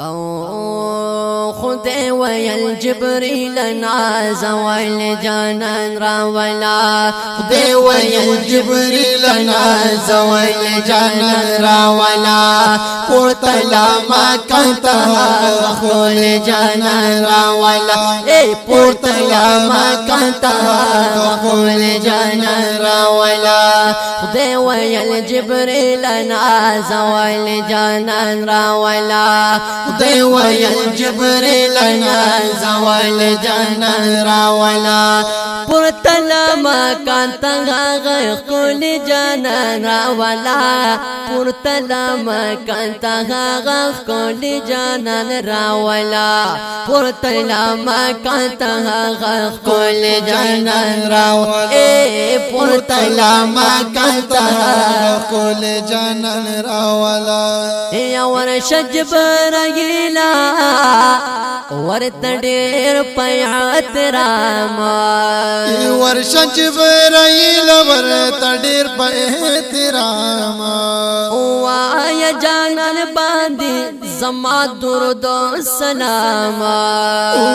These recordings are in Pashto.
او خدای ویل جبريل ناز ویل جانان راولا خدای ویل جبريل ناز ویل جانان راولا پورتلا ما کانتا خول جانان راولا اے پورتلا ما کانتا خول جانان راولا خدای ویل جبريل ناز ویل جانان راولا خدای ویل جبريل ناز ویل جانان راولا پورتلا ما کانتا غ خول جانان راولا پورتلا ما کانتا غ خول جانان راولا پورتلا ما کانتا غ خول جانان راولا اے پورتلا ما کانتا خول جانان راولا یا ورش جبرائیلا ورت ډیر پیعت راما ورش جبرائیل ورت ډیر په احترام وایا جانان باندې زما درود سلام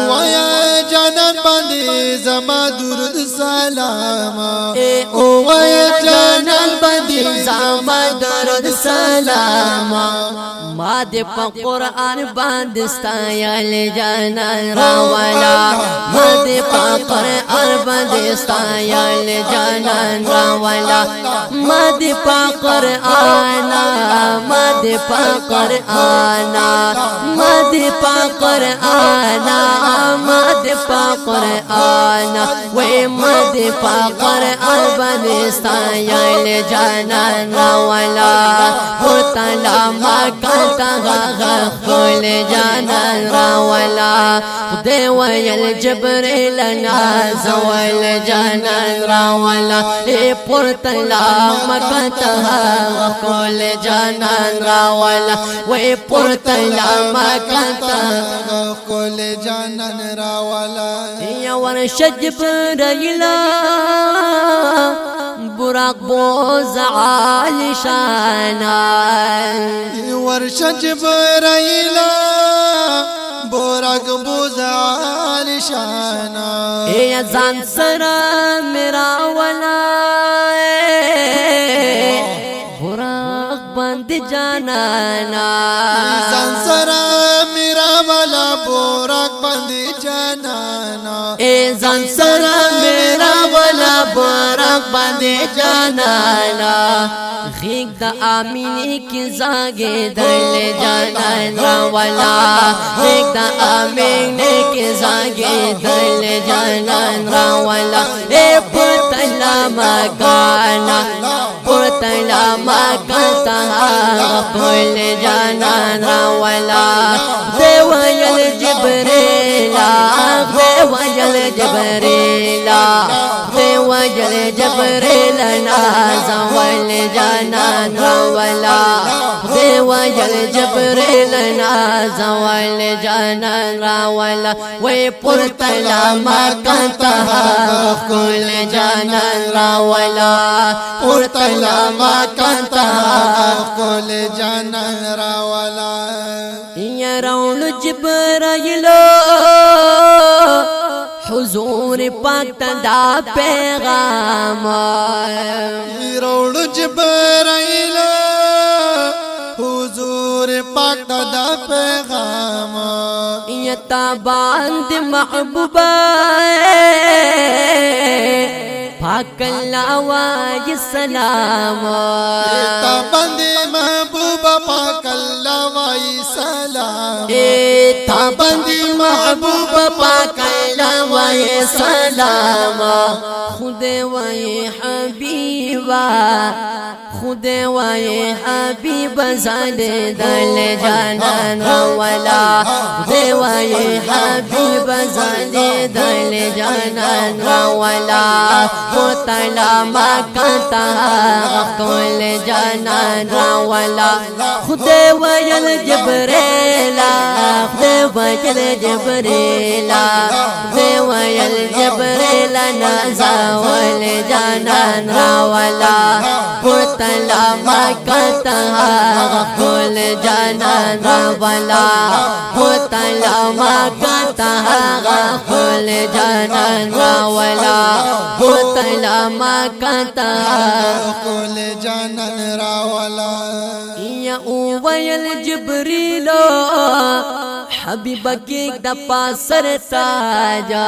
وایا جانان باندې زما درود سلام وایا جانان باندې زما درود سلام ما دې په قرآن باندې ستایل جانان راولا ما دې په قرآن باندې ستایل جانان راولا ما دې په قرآن ما دې په قرآن ما دې په قرآن ما دې په قرآن وې ما دې په قرآن باندې ستایل جانان راولا پورتلا ما کانتا خول جانان راولا خدای ویل جبريل ناز ویل جانان راولا اے پورتلا ما کانتا خول جانان راولا وے پورتلا ما کانتا خول جانان راولا یا ورش جبريل براق بوز عالی شانا ورش جبرائیل براق بوز عالی شانا اے ځان سره میرا ولا براق بند جانانا ځان سره میرا والا براق بند جانانا اے ځان سره میرا ولا براق بند جانانا غیگ دا آمینی کی زاگے دل جانان راولا غیگ دا آمینی کی زاگے دل جانان راولا اے پورتلا مکانا پورتلا مکانتا خول جانان راولا دیویل جبریلا دیویل جبریلا دیویل جبریلا ناز ویل جانان راولا دیویل جبریل ناز ویل جانان راولا وی پورتلا مکانتا خول جانان راولا پورتلا مکانتا خول جانان راولا یا رول جبرائیلو حضور پاک تدا پیغام روڑ جبرائیل حضور پاک تدا پیغام یتا باند محبوبا پاک اللہ وائی سلام یتا باند محبوبا پاک اللہ وائی سلام تا باند محبوبا پاک اللہ وائی سلام خود وائی حبیبا خود وائی حبیب زال دل جانان راولا خود وائی حبیب زال دل جانان راولا پورتلا مکانتا خول جانان راولا خود ویل جبریلا خدای ویل جبريل خدای ویل جبريل نازول جانان راولا پورتلا مکتا غفول جانان راولا پورتلا مکتا غفول جانان راولا پورتلا مکتا غفول جانان راولا یا ویل جبريل حبیبک د پاسر تاجا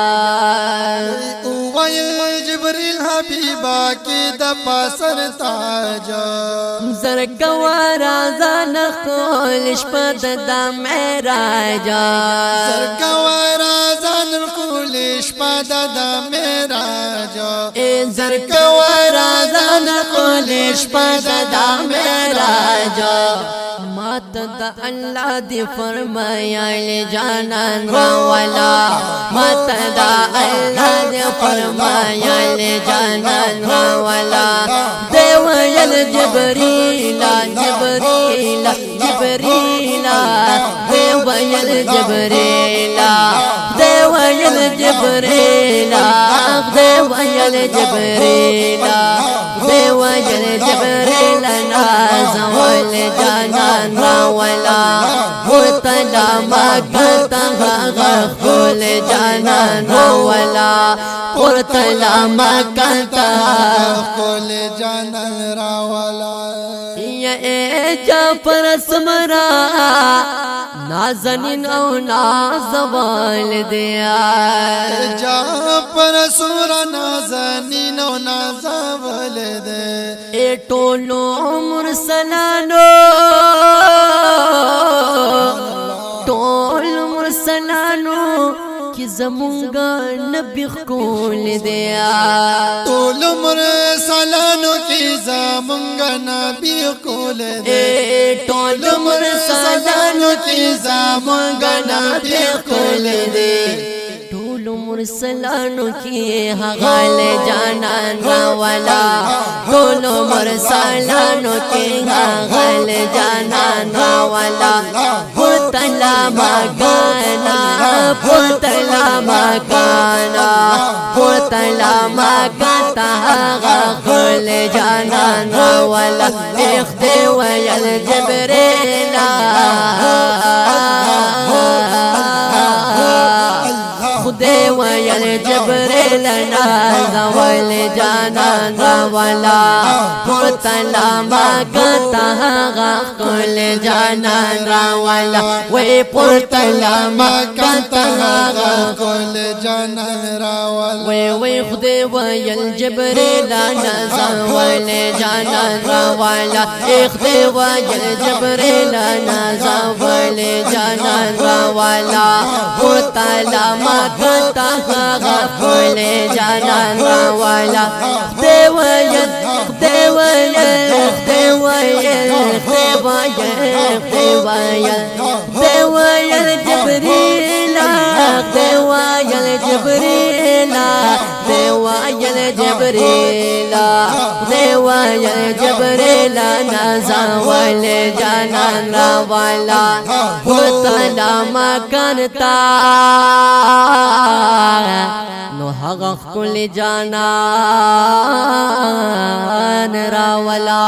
ویل جبريل حبیبا کی د پاسر تاجا زرکوارا زان خول شپد د معراجا زرکوارا زان خول شپد د معراجا زرکوارا زان خول شپد د معراجا مات دا اللہ دی فرمایا جانان راولا مات دا اللہ دی فرمایا جانان راولا دیویل جبریل جبریل جبریل دیویل جبریل دیویل جبریل دیویل جبریل دیویل جبریل نازول جانان راولا پورتلا مکتا غفول جانان راولا پورتلا مکتا غفول جانان راولا یا اے جعفر سمرا نازنین او نازوال دیا جعفر سمرا نازنین او نازوال دیا اے ټولو مرسلانو ټول مرسلانو کی زمونگا نبی خول دیا ټول مرسلانو کی زمونگا نبی خول دیا ټول مرسلانو کی زمونگا نبی خول دیا ټول مرسلانو کی حغال جانان راولا ټول مرسلانو کی حغال جانان راولا پورتلا مکانا پورتلا مکانا پورتلا مکتا غفول جانان راولا اخدی ویل جبریل خدای ویل جبریل نازول جانان راولا پورتلا مکتا غفول جانان راولا وی پورتلا مکتا غفول جانان راولا وی خدای ویل جبریل نازول جانان راولا خدای ویل جبریل نازول جانان راولا پورتلا مکتا غفول جانان راولا خدای ویل خدای ویل خدای ویل خدای ویل خدای ویل جبریل خدای ویل جبریل خدای ویل جبریل خدای ویل جبریل نازول جانان راولا پورتلا مکتا نو هغه خپل جانان راولا